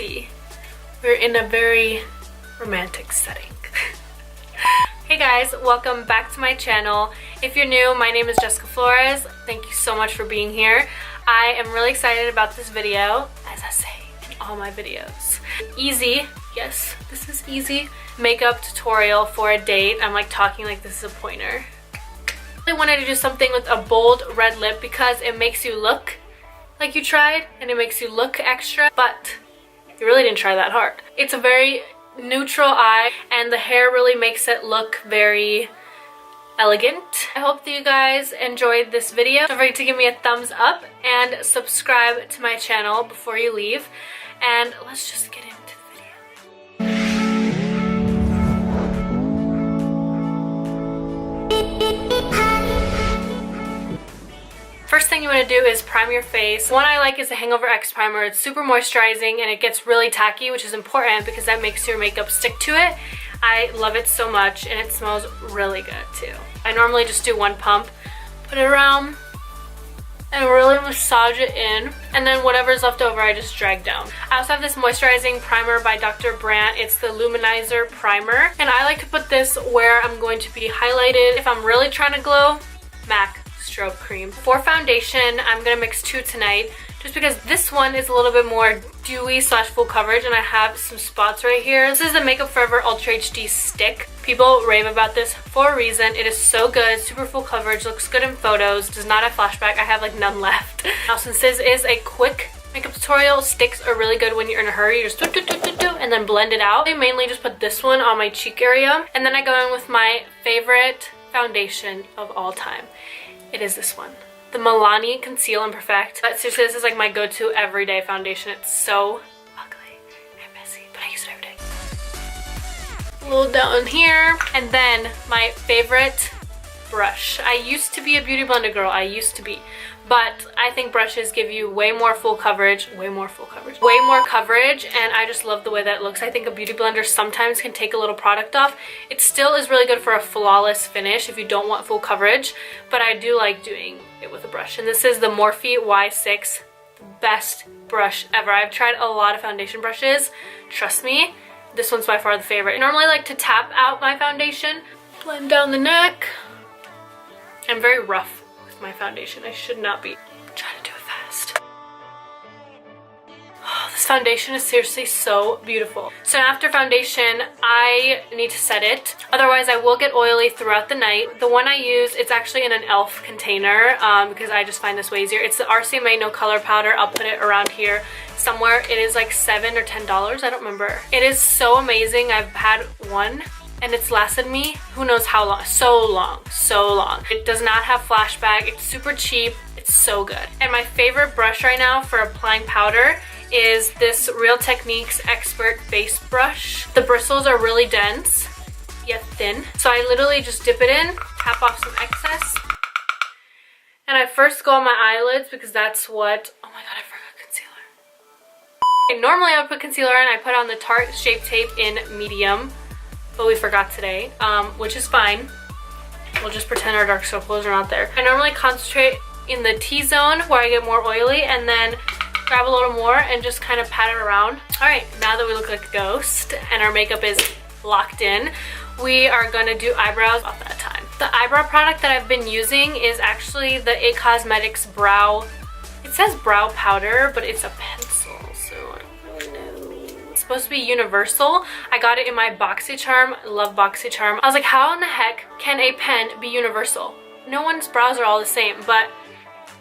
see. We're in a very romantic setting. Hey guys, welcome back to my channel. If you're new, my name is Jessica Flores. Thank you so much for being here. I am really excited about this video, as I say in all my videos. Easy, yes, this is easy. Makeup tutorial for a date. I'm like talking like this is a pointer. I wanted to do something with a bold red lip because it makes you look like you tried and it makes you look extra, but you really didn't try that hard. It's a very neutral eye and the hair really makes it look very elegant. I hope that you guys enjoyed this video. Don't forget to give me a thumbs up and subscribe to my channel before you leave. And let's just get into the video. First thing you want to do is prime your face. One I like is the Hangover X Primer. It's super moisturizing and it gets really tacky, which is important because that makes your makeup stick to it. I love it so much and it smells really good too. I normally just do one pump, put it around and really massage it in, and then whatever's left over I just drag down. I also have this moisturizing primer by Dr. Brandt. It's the Luminizer Primer and I like to put this where I'm going to be highlighted. If I'm really trying to glow, MAC Strobe Cream. For foundation, I'm gonna mix two tonight just because this one is a little bit more dewy / full coverage and I have some spots right here. This is the Makeup Forever Ultra HD stick. People rave about this for a reason. It is so good, super full coverage, looks good in photos, does not have flashback. I have like none left. Now since this is a quick makeup tutorial, sticks are really good when you're in a hurry. You just do and then blend it out. I mainly just put this one on my cheek area and then I go in with my favorite foundation of all time. It is this one, the Milani Conceal and Perfect. But seriously, this is like my go-to everyday foundation. It's so ugly and messy, but I use it every day. A little down here. And then my favorite brush. I used to be a Beauty Blender girl, but I think brushes give you way more coverage, and I just love the way that it looks. I think a Beauty Blender sometimes can take a little product off. It still is really good for a flawless finish if you don't want full coverage, but I do like doing it with a brush. And this is the Morphe Y6, the best brush ever. I've tried a lot of foundation brushes. Trust me, this one's by far the favorite. I normally like to tap out my foundation, blend down the neck. I'm very rough my foundation. I should not be trying to do it fast. Oh, this foundation is seriously so beautiful. So after foundation, I need to set it. Otherwise, I will get oily throughout the night. The one I use, it's actually in an e.l.f. container because I just find this way easier. It's the RCMA No Color Powder. I'll put it around here somewhere. It is like $7 or $10. I don't remember. It is so amazing. I've had one and it's lasted me who knows how long. So long. It does not have flashback. It's super cheap. It's so good. And my favorite brush right now for applying powder is this Real Techniques Expert Face Brush. The bristles are really dense yet thin, so I literally just dip it in, tap off some excess, and I first go on my eyelids because that's what, oh my god, I forgot concealer. Okay, normally I would put concealer in. I put on the Tarte Shape Tape in medium, but we forgot today, which is fine. We'll just pretend our dark circles are not there. I normally concentrate in the T-zone where I get more oily and then grab a little more and just kind of pat it around. All right, now that we look like a ghost and our makeup is locked in, we are gonna do eyebrows off that time. The eyebrow product that I've been using is actually the IT Cosmetics brow, it says brow powder, but it's a pencil, so I don't really know. It's supposed to be universal. I got it in my BoxyCharm. I love BoxyCharm. I was like, how in the heck can a pen be universal? No one's brows are all the same, but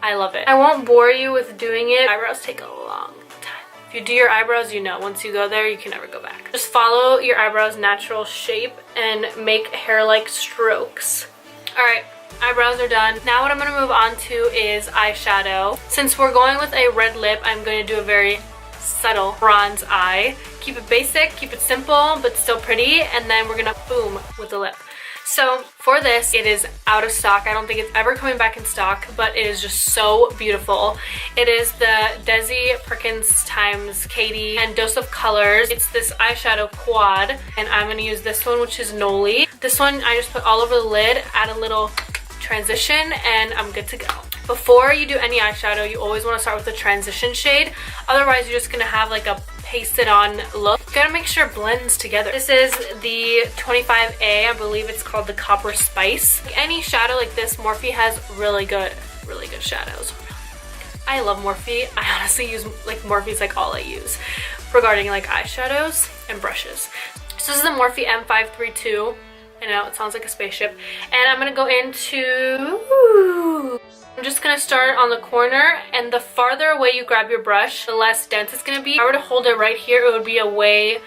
I love it. I won't bore you with doing it. Eyebrows take a long time. If you do your eyebrows, you know, once you go there, you can never go back. Just follow your eyebrows' natural shape and make hair-like strokes. All right, eyebrows are done. Now what I'm gonna move on to is eyeshadow. Since we're going with a red lip, I'm going to do a very subtle bronze eye. Keep it basic, keep it simple, but still pretty, and then we're gonna boom with the lip. So for this, it is out of stock. I don't think it's ever coming back in stock, but it is just so beautiful. It is the Desi Perkins times Katie and Dose of Colors. It's this eyeshadow quad, and I'm gonna use this one, which is Noli. This one I just put all over the lid, add a little transition, and I'm good to go. Before you do any eyeshadow, you always want to start with the transition shade. Otherwise, you're just gonna have like a pasted on look. Gotta make sure it blends together. This is the 25A, I believe it's called the Copper Spice. Any shadow like this, Morphe has really good shadows. I love Morphe. I honestly use like Morphe's like all I use regarding like eyeshadows and brushes. So this is the Morphe M532. I know it sounds like a spaceship. And I'm gonna go into, I'm just gonna start on the corner, and the farther away you grab your brush, the less dense it's gonna be. If I were to hold it right here, it would be a way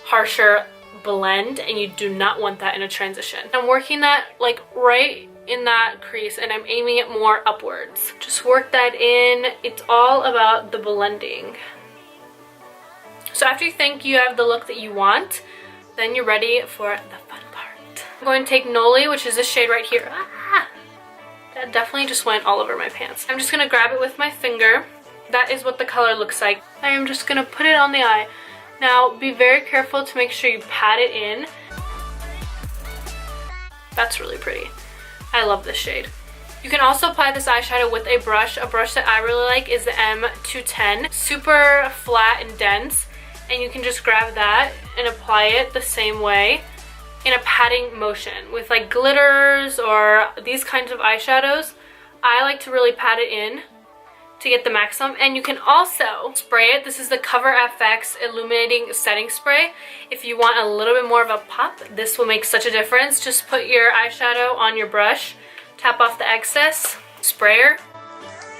harsher blend, and you do not want that in a transition. I'm working that like right in that crease, and I'm aiming it more upwards. Just work that in. It's all about the blending. So after you think you have the look that you want, then you're ready for the fun part. I'm going to take Noli, which is this shade right here. That definitely just went all over my pants. I'm just gonna grab it with my finger. That is what the color looks like. I am just gonna put it on the eye. Now, be very careful to make sure you pat it in. That's really pretty. I love this shade. You can also apply this eyeshadow with a brush. A brush that I really like is the M210. Super flat and dense, and you can just grab that and apply it the same way in a patting motion. With like glitters or these kinds of eyeshadows, I like to really pat it in to get the maximum. And you can also spray it. This is the Cover FX Illuminating Setting Spray. If you want a little bit more of a pop, this will make such a difference. Just put your eyeshadow on your brush, tap off the excess, spray her,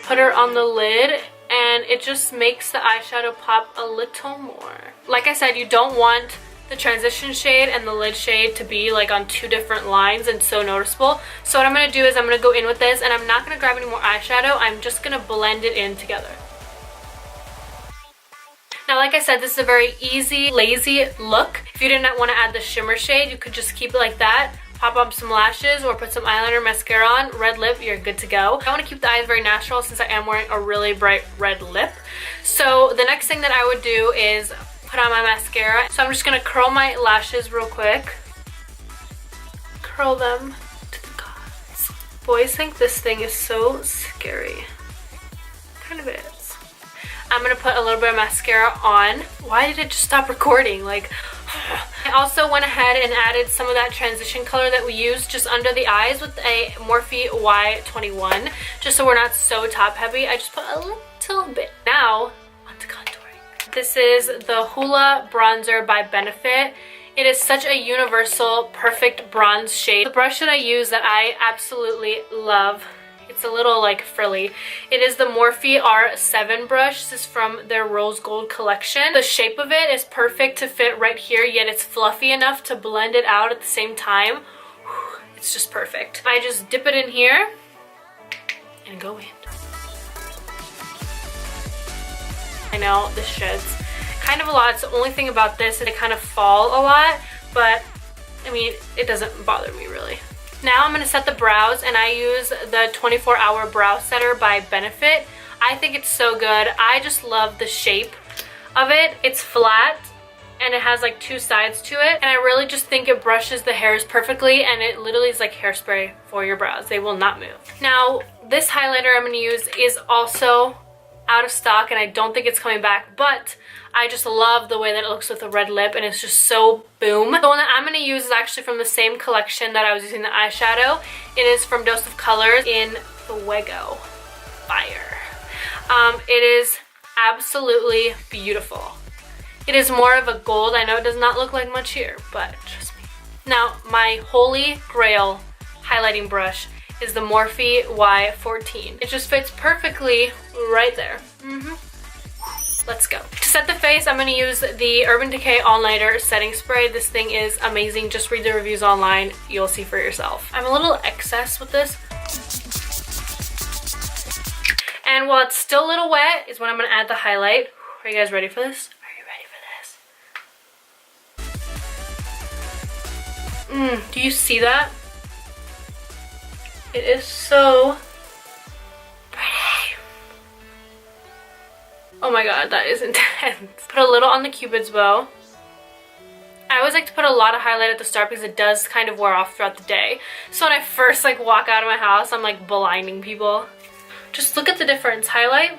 put her on the lid, and it just makes the eyeshadow pop a little more. Like I said, you don't want the transition shade and the lid shade to be like on two different lines and so noticeable. So what I'm going to do is I'm going to go in with this, and I'm not going to grab any more eyeshadow. I'm just going to blend it in together. Now, like I said, this is a very easy, lazy look. If you did not want to add the shimmer shade, you could just keep it like that. Pop up some lashes or put some eyeliner, mascara on, red lip, you're good to go. I want to keep the eyes very natural since I am wearing a really bright red lip. So the next thing that I would do is put on my mascara. So I'm just gonna curl my lashes real quick. Curl them to the gods. Boys think this thing is so scary. Kind of is. I'm gonna put a little bit of mascara on. Why did it just stop recording? Like, I also went ahead and added some of that transition color that we used just under the eyes with a Morphe Y21, just so we're not so top heavy. I just put a little bit. Now, onto contouring. This is the Hoola Bronzer by Benefit. It is such a universal, perfect bronze shade. The brush that I use that I absolutely love, it's a little like frilly. It is the Morphe R7 brush. This is from their Rose Gold collection. The shape of it is perfect to fit right here, yet it's fluffy enough to blend it out at the same time. It's just perfect. I just dip it in here and go in. I know this sheds kind of a lot. It's the only thing about this is it kind of fall a lot, but I mean, it doesn't bother me really. Now I'm going to set the brows, and I use the 24-Hour Brow Setter by Benefit. I think it's so good. I just love the shape of it. It's flat and it has like two sides to it, and I really just think it brushes the hairs perfectly, and it literally is like hairspray for your brows. They will not move. Now this highlighter I'm going to use is also out of stock, and I don't think it's coming back, but I just love the way that it looks with a red lip, and it's just so boom. The one that I'm going to use is actually from the same collection that I was using the eyeshadow. It is from Dose of Colors in Fuego Fire. It is absolutely beautiful. It is more of a gold. I know it does not look like much here, but trust me. Now, my holy grail highlighting brush is the Morphe Y14. It just fits perfectly right there. Let's go. To set the face, I'm going to use the Urban Decay All Nighter Setting Spray. This thing is amazing. Just read the reviews online. You'll see for yourself. I'm a little excess with this. And while it's still a little wet is when I'm going to add the highlight. Are you guys ready for this? Are you ready for this? Do you see that? It is so pretty. Oh my god, that is intense. Put a little on the Cupid's bow. I always like to put a lot of highlight at the start because it does kind of wear off throughout the day. So when I first like walk out of my house, I'm like blinding people. Just look at the difference. Highlight,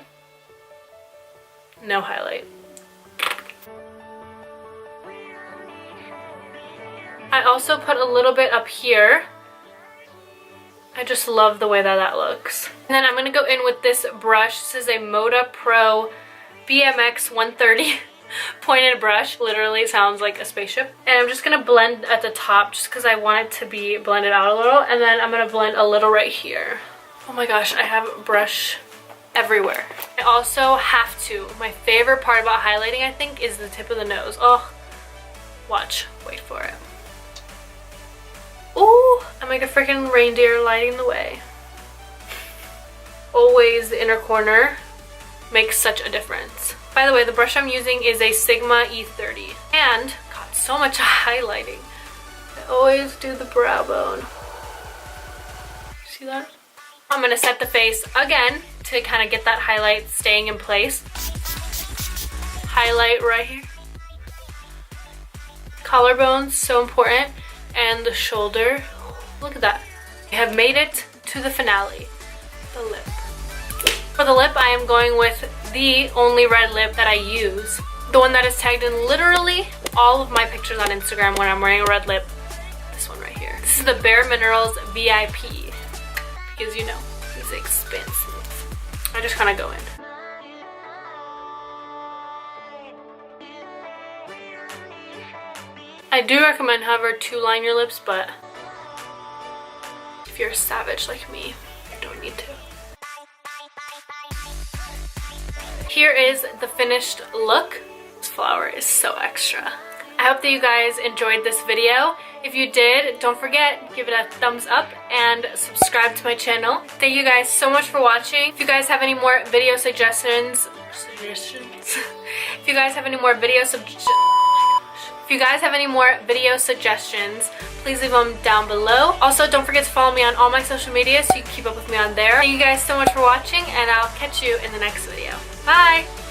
no highlight. I also put a little bit up here. I just love the way that that looks. And then I'm going to go in with this brush. This is a Moda Pro BMX 130 pointed brush. Literally sounds like a spaceship. And I'm just going to blend at the top just because I want it to be blended out a little. And then I'm going to blend a little right here. Oh my gosh, I have brush everywhere. I also have to. My favorite part about highlighting, I think, is the tip of the nose. Oh, watch. Wait for it. Ooh, I'm like a freaking reindeer lighting the way. Always the inner corner makes such a difference. By the way, the brush I'm using is a Sigma E30. And, God, so much highlighting. I always do the brow bone. See that? I'm going to set the face again to kind of get that highlight staying in place. Highlight right here. Collarbones, so important. And the shoulder. Look at that. I have made it to the finale. The lip. For the lip, I am going with the only red lip that I use. The one that is tagged in literally all of my pictures on Instagram when I'm wearing a red lip. This one right here. This is the Bare Minerals VIP. Because you know, it's expensive. I just kind of go in. I do recommend, however, to line your lips, but if you're a savage like me, you don't need to. Here is the finished look. This flower is so extra. I hope that you guys enjoyed this video. If you did, don't forget, give it a thumbs up and subscribe to my channel. Thank you guys so much for watching. If you guys have any more video suggestions, if you guys have any more video suggestions, please leave them down below. Also, don't forget to follow me on all my social media so you can keep up with me on there. Thank you guys so much for watching, and I'll catch you in the next video. Bye!